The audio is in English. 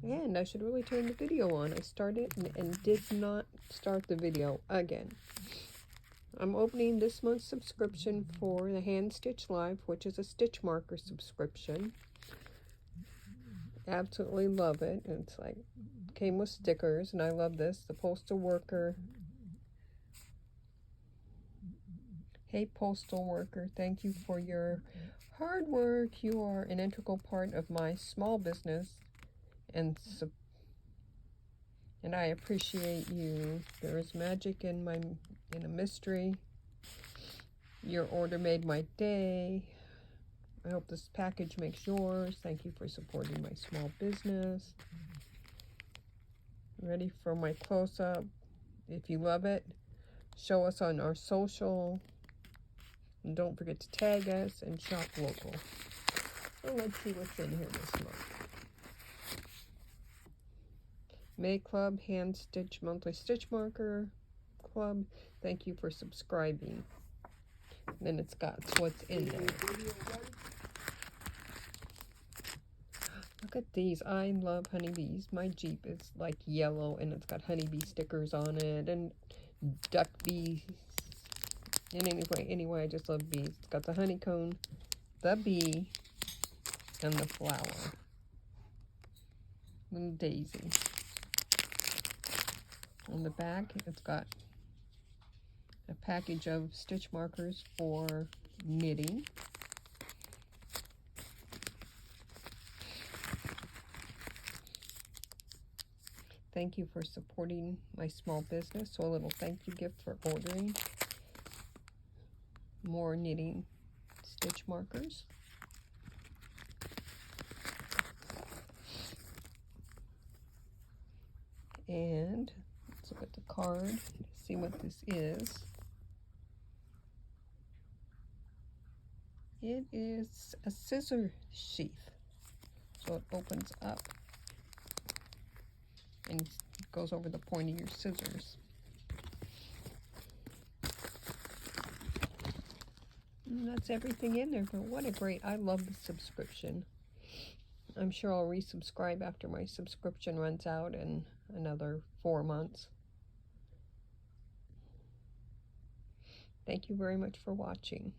And I should really turn the video on. I started and did not start the video again. I'm opening this month's subscription for the Handstitched Live, which is a stitch marker subscription. Absolutely love it. It's like, came with stickers, and I love this. The postal worker. Hey, postal worker, thank you for your hard work. You are an integral part of my small business, and I appreciate you. There is magic in a mystery. Your order made my day. I hope this package makes yours. Thank you for supporting my small business. Ready for my close-up? If you love it, show us on our social. And don't forget to tag us and shop local. So let's see what's in here this month. May Club Hand Stitch Monthly Stitch Marker Club. Thank you for subscribing. And then it's got what's in there. Look at these. I love honeybees. My Jeep is like yellow and it's got honeybee stickers on it and duck bees. And anyway, I just love bees. It's got the honeycomb, the bee, and the flower. And daisy. On the back, it's got a package of stitch markers for knitting. Thank you for supporting my small business. So a little thank you gift for ordering more knitting stitch markers. And let's look at the card to see what this is. It is a scissor sheath. So it opens up and goes over the point of your scissors. And that's everything in there, but what a great, I love the subscription. I'm sure I'll resubscribe after my subscription runs out in another 4 months. Thank you very much for watching.